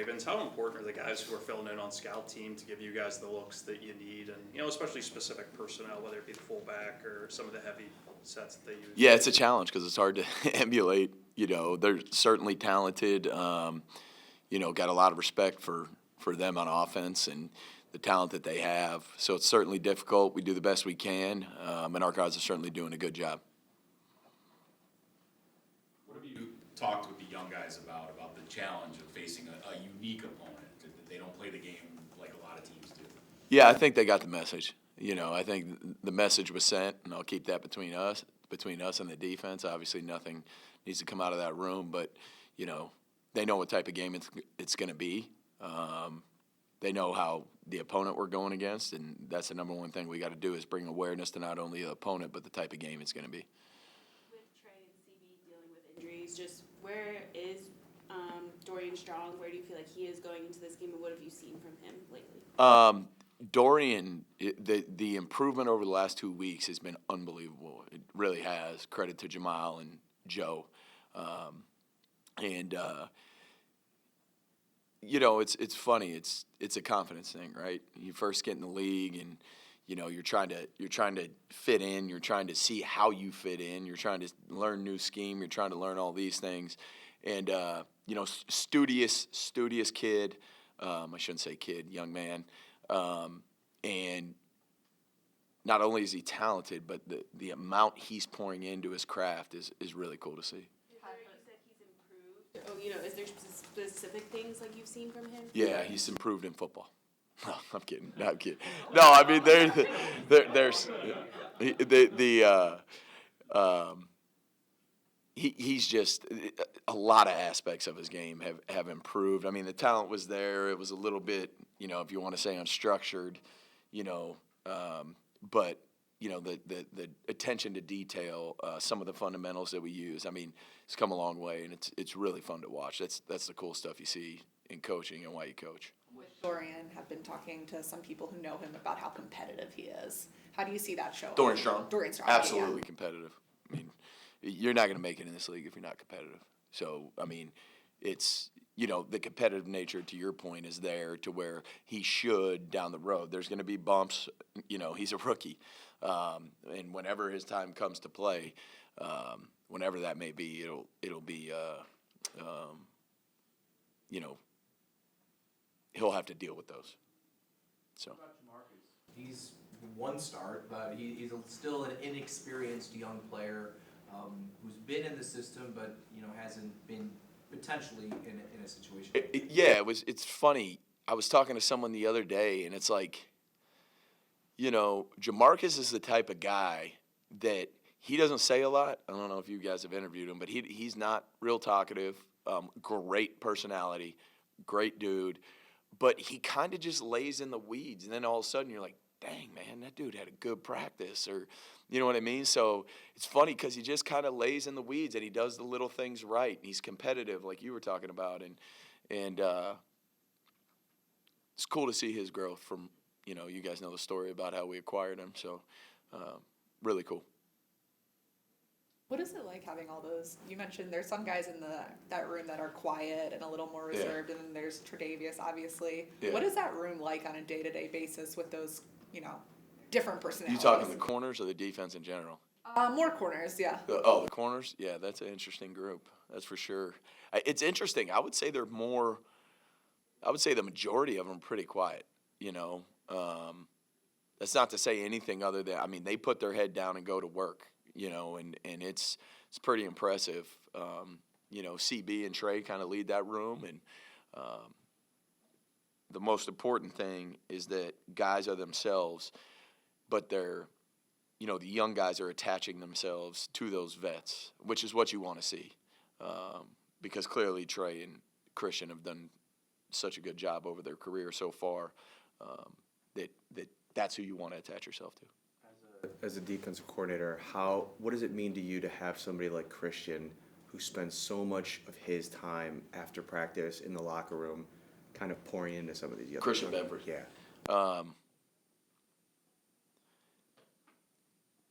Ravens, how important are the guys who are filling in on scout team to give you guys the looks that you need, and especially specific personnel, whether it be the fullback or some of the heavy sets that they use? Yeah, it's a challenge because it's hard to emulate. They're certainly talented. Got a lot of respect for them on offense and the talent that they have. So it's certainly difficult. We do the best we can, and our guys are certainly doing a good job. What have you talked with the young guys about the challenge of facing a unique opponent, that they don't play the game like a lot of teams do? Yeah, I think they got the message. I think the message was sent, and I'll keep that between us and the defense. Obviously, nothing needs to come out of that room, but, they know what type of game it's going to be. They know how the opponent we're going against, and that's the number one thing we got to do is bring awareness to not only the opponent but the type of game it's going to be. With Trey and CB dealing with injuries, just where is Dorian Strong? Where do you feel like he is going into this game, and what have you seen from him lately? Dorian, the improvement over the last 2 weeks has been unbelievable. It really has. Credit to Jamal and Joe. It's funny. It's a confidence thing, right? You first get in the league, and you're trying to fit in. You're trying to see how you fit in. You're trying to learn new scheme. You're trying to learn all these things, and studious kid. I shouldn't say kid, young man. And not only is he talented, but the amount he's pouring into his craft is really cool to see. You said he's improved. Is there specific things like you've seen from him? Yeah, he's improved in football. No, I'm kidding. No, I'm kidding. No, I mean there's he's just a lot of aspects of his game have improved. I mean, the talent was there. It was a little bit, if you want to say unstructured, but the attention to detail, some of the fundamentals that we use. I mean, it's come a long way, and it's really fun to watch. That's the cool stuff you see in coaching and why you coach. Dorian have been talking to some people who know him about how competitive he is. How do you see that showing? Dorian Strong? Dorian Strong. Absolutely Yeah. competitive. I mean, you're not going to make it in this league if you're not competitive. So, I mean, it's, the competitive nature, to your point, is there to where he should down the road. There's going to be bumps. He's a rookie. And whenever his time comes to play, whenever that may be, it'll be, he'll have to deal with those. So. What about Jamarcus? He's one start, but he's still an inexperienced young player who's been in the system, but hasn't been potentially in a situation. It's funny. I was talking to someone the other day, and it's like, Jamarcus is the type of guy that he doesn't say a lot. I don't know if you guys have interviewed him, but he's not real talkative. Great personality, great dude. But he kind of just lays in the weeds, and then all of a sudden you're like, dang, man, that dude had a good practice, or you know what I mean? So it's funny because he just kind of lays in the weeds, and he does the little things right. He's competitive, like you were talking about, and it's cool to see his growth from, you guys know the story about how we acquired him, so really cool. What is it like having all those? You mentioned there's some guys in that room that are quiet and a little more reserved, and then there's Tre'Davious, obviously. Yeah. What is that room like on a day-to-day basis with those, different personalities? You talking the corners or the defense in general? More corners, yeah. The corners? Yeah, that's an interesting group. That's for sure. It's interesting. I would say the majority of them are pretty quiet, That's not to say anything other than, they put their head down and go to work. And it's pretty impressive. CB and Trey kind of lead that room, and the most important thing is that guys are themselves, but they're, the young guys are attaching themselves to those vets, which is what you want to see, because clearly Trey and Christian have done such a good job over their career so far that's who you want to attach yourself to. As a defensive coordinator, what does it mean to you to have somebody like Christian who spends so much of his time after practice in the locker room kind of pouring into some of these young Christian Benford? Yeah.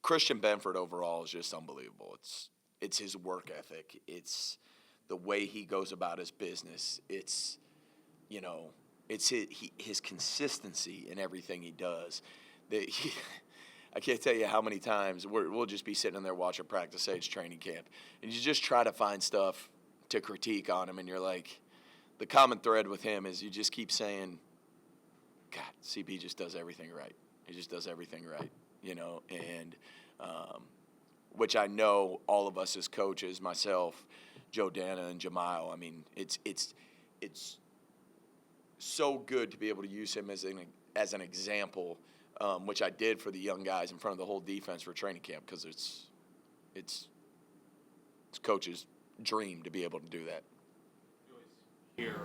Christian Benford overall is just unbelievable. It's his work ethic. It's the way he goes about his business. It's you know, it's his consistency in everything he does. I can't tell you how many times we'll just be sitting in there watching practice, say it's training camp, and you just try to find stuff to critique on him, and you're like, the common thread with him is you just keep saying, God, CB just does everything right. He just does everything right, you know, and which I know all of us as coaches, myself, Joe Dana, and Jamal, I mean, it's so good to be able to use him as an example, which I did for the young guys in front of the whole defense for training camp, because it's coach's dream to be able to do that. Hear,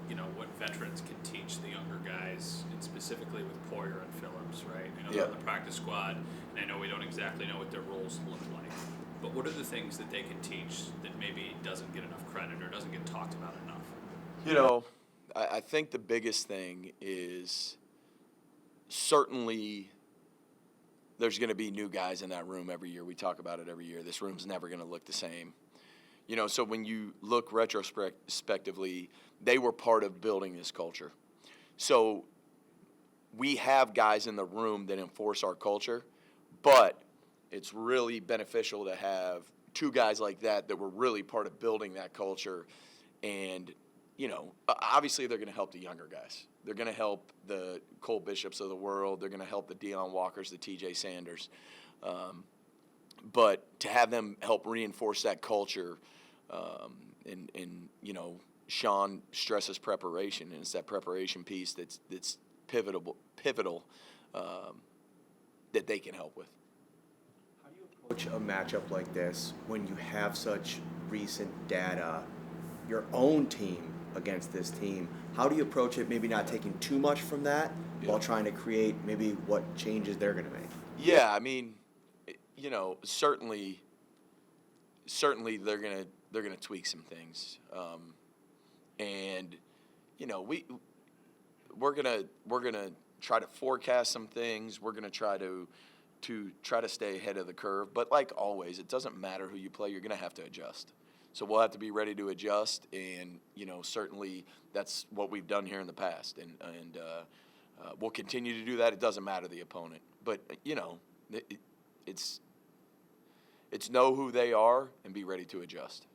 you know, what veterans can teach the younger guys, and specifically with Poyer and Phillips, right? I know they're on the practice squad, and I know we don't exactly know what their roles look like. But what are the things that they can teach that maybe doesn't get enough credit or doesn't get talked about enough? You know, I think the biggest thing is certainly there's going to be new guys in that room every year. We talk about it every year. This room's never going to look the same. You know, so when you look retrospectively, they were part of building this culture. So we have guys in the room that enforce our culture, but it's really beneficial to have two guys like that were really part of building that culture. And, you know, obviously they're going to help the younger guys. They're going to help the Cole Bishops of the world. They're going to help the Deion Walkers, the TJ Sanders. But to have them help reinforce that culture, and you know, Sean stresses preparation, and it's that preparation piece that's pivotal that they can help with. How do you approach a matchup like this when you have such recent data, your own team against this team? How do you approach it, maybe not taking too much from that while trying to create maybe what changes they're going to make? Yeah, I mean, you know, certainly they're gonna tweak some things, and you know we're gonna try to forecast some things. We're gonna try to stay ahead of the curve. But like always, it doesn't matter who you play. You're gonna have to adjust. So we'll have to be ready to adjust, and you know certainly that's what we've done here in the past, and we'll continue to do that. It doesn't matter the opponent, but you know it's know who they are and be ready to adjust.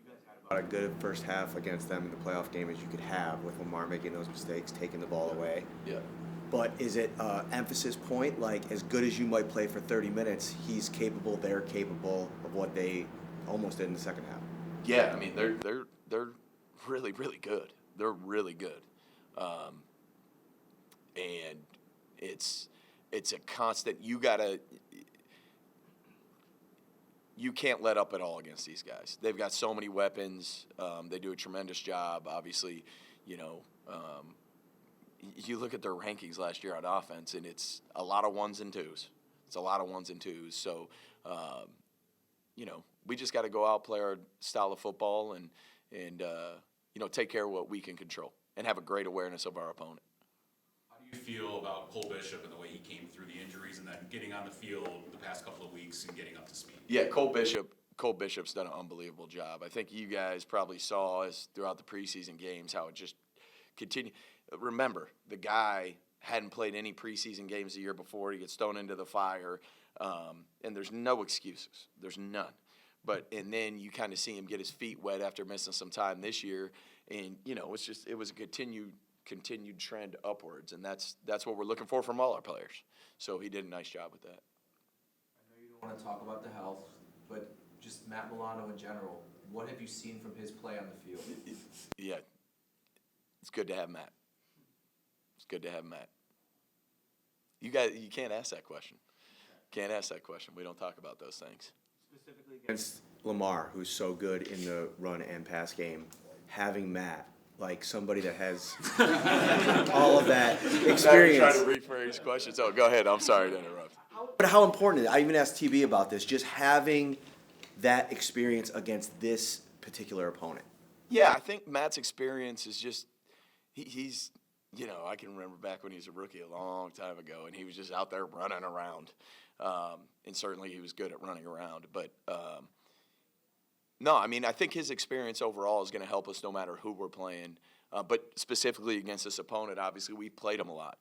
You guys had about a good first half against them in the playoff game as you could have, with Lamar making those mistakes, taking the ball away. Yeah. But is it emphasis point, like as good as you might play for 30 minutes, he's capable, they're capable of what they almost did in the second half? Yeah, I mean they're really, really good. They're really good, and it's a constant. You can't let up at all against these guys. They've got so many weapons. They do a tremendous job. Obviously, you know, you look at their rankings last year on offense, and it's a lot of ones and twos. So, you know, we just got to go out, play our style of football, and you know, take care of what we can control and have a great awareness of our opponent. How do you feel about Cole Bishop and the way he came through the injuries and then getting on the field the past couple of weeks and getting up to speed? Yeah, Cole Bishop's done an unbelievable job. I think you guys probably saw us throughout the preseason games how it just continued. Remember, the guy hadn't played any preseason games the year before. He gets thrown into the fire, and there's no excuses. There's none. And then you kind of see him get his feet wet after missing some time this year, and you know it was a continued trend upwards, and that's what we're looking for from all our players. So he did a nice job with that. I know you don't want to talk about the health, but just Matt Milano in general, what have you seen from his play on the field? Yeah, it's good to have Matt. You can't ask that question. We don't talk about those things. Specifically against Lamar, who's so good in the run and pass game, having Matt, like somebody that has all of that experience. Trying to rephrase questions. Oh, go ahead. I'm sorry to interrupt. But how important is it? I even asked TB about this, just having that experience against this particular opponent. Yeah, I think Matt's experience is just, he's, you know, I can remember back when he was a rookie a long time ago, and he was just out there running around. And certainly he was good at running around. But, no, I mean, I think his experience overall is going to help us no matter who we're playing. But specifically against this opponent, obviously we've played them a lot.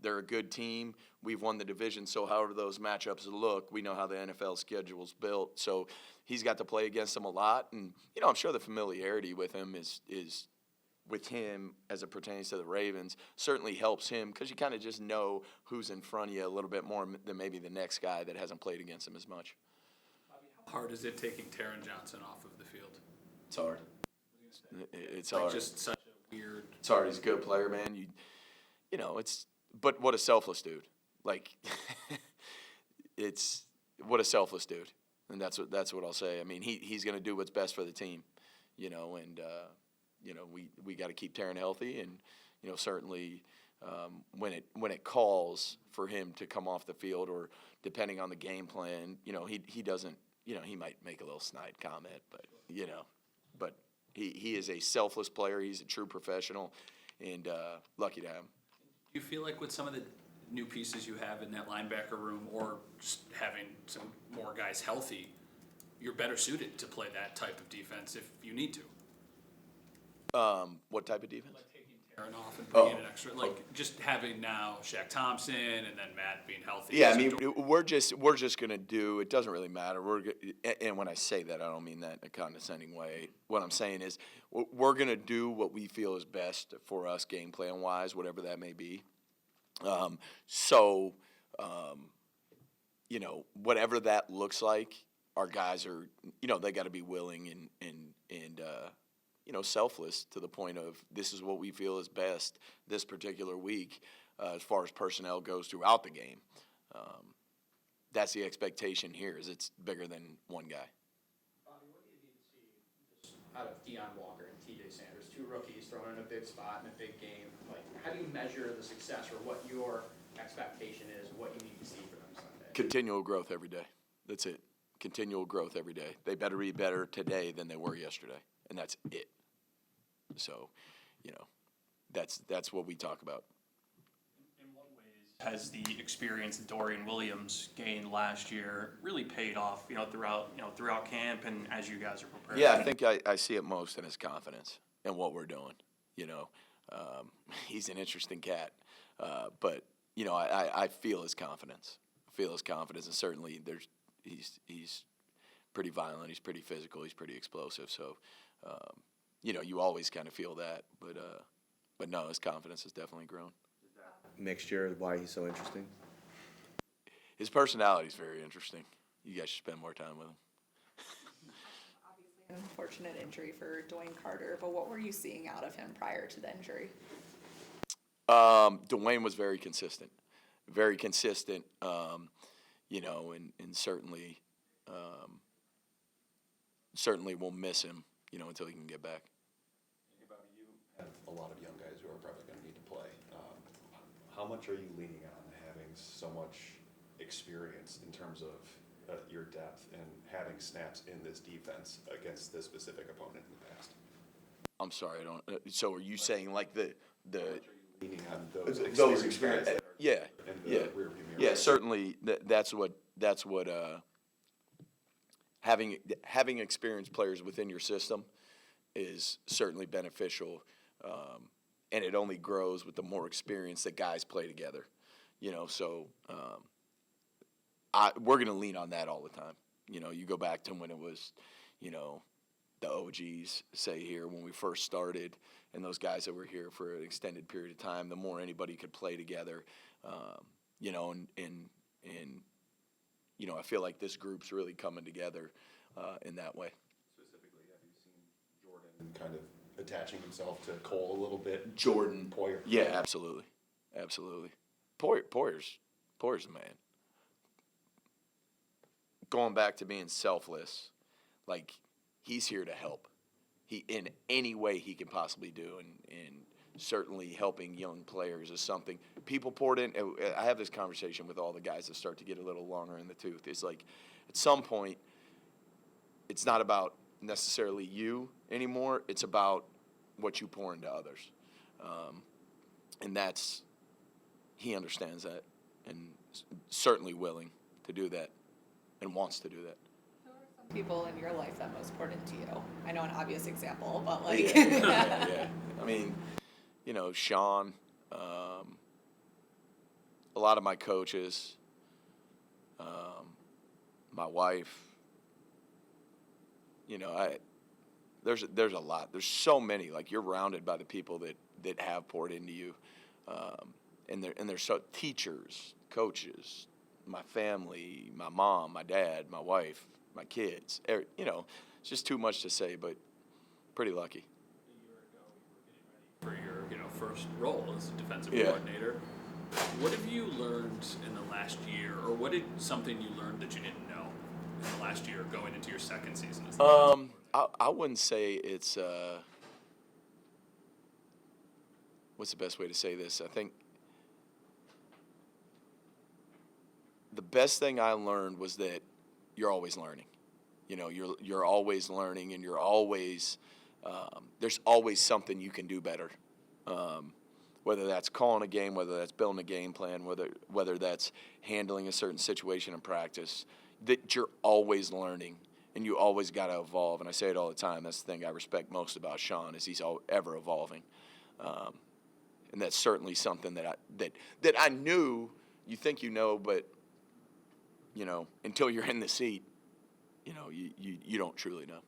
They're a good team. We've won the division, so however those matchups look, we know how the NFL schedule's built. So he's got to play against them a lot, and I'm sure the familiarity with him is with him as it pertains to the Ravens certainly helps him because you kind of just know who's in front of you a little bit more than maybe the next guy that hasn't played against him as much. How hard is it taking Taran Johnson off of the field? It's hard. It's Like hard. just such a weird. It's hard. He's a good player, man. But what a selfless dude. Like, what a selfless dude, and that's what I'll say. I mean, he's going to do what's best for the team, and we got to keep Taran healthy, and certainly when it calls for him to come off the field, or depending on the game plan, he doesn't, he might make a little snide comment, but he is a selfless player. He's a true professional, and lucky to have him. Do you feel like with some of the new pieces you have in that linebacker room, or just having some more guys healthy, you're better suited to play that type of defense if you need to? What type of defense? Like taking Taran off and bringing in an extra, just having now Shaq Thompson and then Matt being healthy. Yeah, I mean, we're just gonna do. It doesn't really matter. And when I say that, I don't mean that in a condescending way. What I'm saying is, we're gonna do what we feel is best for us, game plan wise, whatever that may be. Whatever that looks like, our guys are, they got to be willing and selfless to the point of this is what we feel is best this particular week as far as personnel goes throughout the game. That's the expectation here, is it's bigger than one guy. Bobby, what do you need to see just out of Deion Walker and TJ Sanders, two rookies thrown in a big spot in a big game? Like, how do you measure the success, or what your expectation is, what you need to see for them Sunday? Continual growth every day. That's it. Continual growth every day. They better be better today than they were yesterday, and that's it. So, that's what we talk about. In what ways has the experience that Dorian Williams gained last year really paid off, throughout camp and as you guys are preparing? Yeah, I think I see it most in his confidence in what we're doing. He's an interesting cat, but I feel his confidence. And certainly he's pretty violent. He's pretty physical. He's pretty explosive. So, you always kind of feel that, but no, his confidence has definitely grown. Mixture, why he's so interesting? His personality is very interesting. You guys should spend more time with him. Obviously, an unfortunate injury for Dwayne Carter, but what were you seeing out of him prior to the injury? Dwayne was very consistent, and certainly we'll miss him, until he can get back. Bobby, you have a lot of young guys who are probably going to need to play. How much are you leaning on having so much experience in terms of your depth and having snaps in this defense against this specific opponent in the past? I'm sorry, I don't. So are you saying like the Leaning on those experience? guys that are Yeah, in the yeah, rearview mirror? yeah. Certainly, that's what having experienced players within your system is certainly beneficial, and it only grows with the more experience that guys play together. So we're going to lean on that all the time. You go back to when it was, the OGs, say here, when we first started, and those guys that were here for an extended period of time, the more anybody could play together, and I feel like this group's really coming together in that way. Specifically, have you seen Jordan kind of attaching himself to Cole a little bit? Jordan Poyer. Yeah, absolutely. Poyer's a man. Going back to being selfless, like, he's here to help. He, in any way he can possibly do, and certainly helping young players is something people poured in. I have this conversation with all the guys that start to get a little longer in the tooth. It's like, at some point, it's not about necessarily you anymore. It's about what you pour into others, and he understands that, and certainly willing to do that, and wants to do that. Who are some people in your life that most poured into you? I know an obvious example, but like. Yeah. I mean, Sean, a lot of my coaches, my wife, there's a lot. There's so many. Like, you're rounded by the people that have poured into you, and they're so teachers, coaches, my family, my mom, my dad, my wife, my kids. It's just too much to say, but pretty lucky. For your first role as a defensive coordinator, what have you learned in the last year, or what did something you learned that you didn't know in the last year going into your second season as the defensive coordinator? I wouldn't say it's what's the best way to say this? I think the best thing I learned was that you're always learning. You're always learning, and you're always there's always something you can do better. Whether that's calling a game, whether that's building a game plan, whether that's handling a certain situation in practice, that you're always learning, and you always got to evolve. And I say it all the time. That's the thing I respect most about Sean, is he's ever evolving. And that's certainly something that I knew. You think but until you're in the seat, you don't truly know.